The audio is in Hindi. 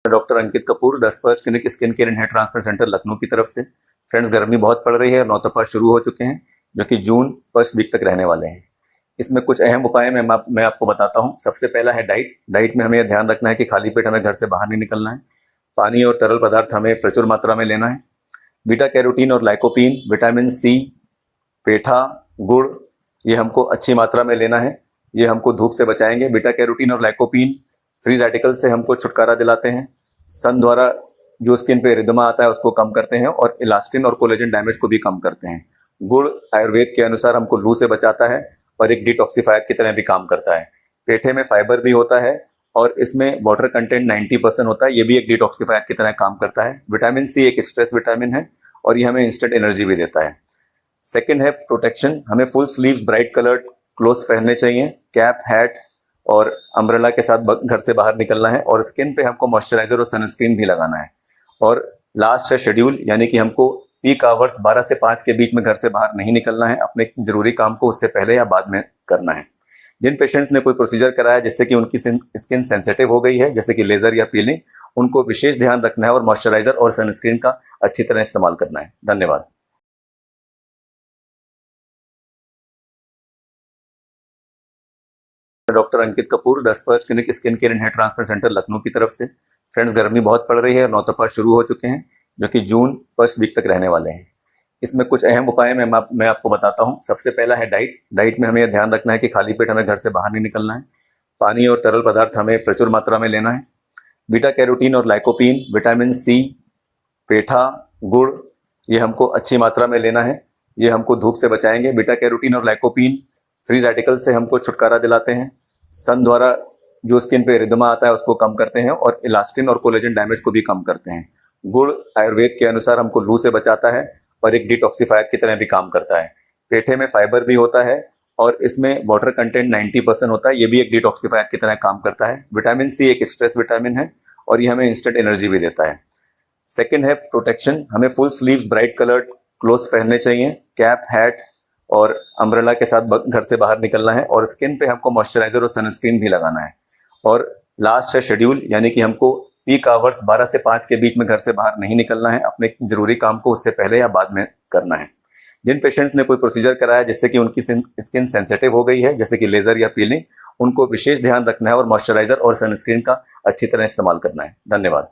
डॉक्टर अंकित कपूर 10 पर्च clinic skin care and hair transplant centre Lucknow की तरफ से। फ्रेंड्स, गर्मी बहुत पड़ रही है, नौतपा शुरू हो चुके हैं जो कि जून फर्स्ट वीक तक रहने वाले हैं। इसमें कुछ अहम उपाय मैं आपको बताता हूँ। सबसे पहला है डाइट में हमें यह ध्यान रखना है कि खाली पेट हमें घर से बाहर नहीं निकलना है। पानी और तरल पदार्थ हमें प्रचुर मात्रा में लेना है। बीटा कैरोटीन और लाइकोपीन, विटामिन सी, पेठा, गुड़, ये हमको अच्छी मात्रा में लेना है। ये हमको धूप से बचाएंगे। बीटा कैरोटीन और लाइकोपीन फ्री रेडिकल से हमको छुटकारा दिलाते हैं। सन द्वारा जो स्किन पे रिदमा आता है उसको कम करते हैं और इलास्टिन और कोलेजन डैमेज को भी कम करते हैं। गुड़ आयुर्वेद के अनुसार हमको लू से बचाता है और एक डिटॉक्सिफायर की तरह भी काम करता है। पेठे में फाइबर भी होता है और इसमें वाटर कंटेंट 90% होता है। ये भी एक डिटॉक्सिफायर की तरह काम करता है। विटामिन सी एक स्ट्रेस विटामिन है और ये हमें इंस्टेंट एनर्जी भी देता है। सेकेंड है प्रोटेक्शन। हमें full sleeves bright coloured clothes पहनने चाहिए। कैप, हैट और अम्ब्रेला के साथ घर से बाहर निकलना है और स्किन पे हमको मॉइस्चराइजर और सनस्क्रीन भी लगाना है। और लास्ट है शेड्यूल, यानी कि हमको पीक आवर्स 12 से 5 के बीच में घर से बाहर नहीं निकलना है। अपने जरूरी काम को उससे पहले या बाद में करना है। जिन पेशेंट्स ने कोई प्रोसीजर कराया जिससे कि उनकी स्किन सेंसिटिव हो गई है, जैसे कि लेजर या पीलिंग, उनको विशेष ध्यान रखना है और मॉइस्चराइजर और सनस्क्रीन का अच्छी तरह इस्तेमाल करना है। धन्यवाद। डॉक्टर अंकित कपूर 10 पर्च clinic skin care and hair transplant centre Lucknow की तरफ से। फ्रेंड्स, गर्मी बहुत पड़ रही है, नौतपा शुरू हो चुके हैं जो कि जून फर्स्ट वीक तक रहने वाले हैं। इसमें कुछ अहम उपाय मैं आपको बताता हूँ। सबसे पहला है डाइट में हमें यह ध्यान रखना है कि खाली पेट हमें घर से बाहर नहीं निकलना है। पानी और तरल पदार्थ हमें प्रचुर मात्रा में लेना है। बीटा कैरोटीन और लाइकोपीन, विटामिन सी, पेठा, गुड़, ये हमको अच्छी मात्रा में लेना है। ये हमको धूप से बचाएंगे। बीटा कैरोटीन और लाइकोपीन फ्री रेडिकल से हमको छुटकारा दिलाते हैं। सन द्वारा जो स्किन पे रिदमा आता है उसको कम करते हैं और इलास्टिन और कोलेजन डैमेज को भी कम करते हैं। गुड़ आयुर्वेद के अनुसार हमको लू से बचाता है और एक डिटॉक्सिफायर की तरह भी काम करता है। पेठे में फाइबर भी होता है और इसमें वाटर कंटेंट 90% होता है। ये भी एक डिटॉक्सिफायर की तरह काम करता है। विटामिन सी एक स्ट्रेस विटामिन है और ये हमें इंस्टेंट एनर्जी भी देता है। सेकेंड है प्रोटेक्शन। हमें full sleeves bright coloured clothes पहनने चाहिए। कैप, हैट और अम्ब्रेला के साथ घर से बाहर निकलना है और स्किन पे हमको मॉइस्चराइजर और सनस्क्रीन भी लगाना है। और लास्ट है शेड्यूल, यानी कि हमको पीक आवर्स 12 से 5 के बीच में घर से बाहर नहीं निकलना है। अपने जरूरी काम को उससे पहले या बाद में करना है। जिन पेशेंट्स ने कोई प्रोसीजर कराया जिससे कि उनकी स्किन सेंसिटिव हो गई है, जैसे कि लेजर या पीलिंग, उनको विशेष ध्यान रखना है और मॉइस्चराइजर और सनस्क्रीन का अच्छी तरह इस्तेमाल करना है। धन्यवाद।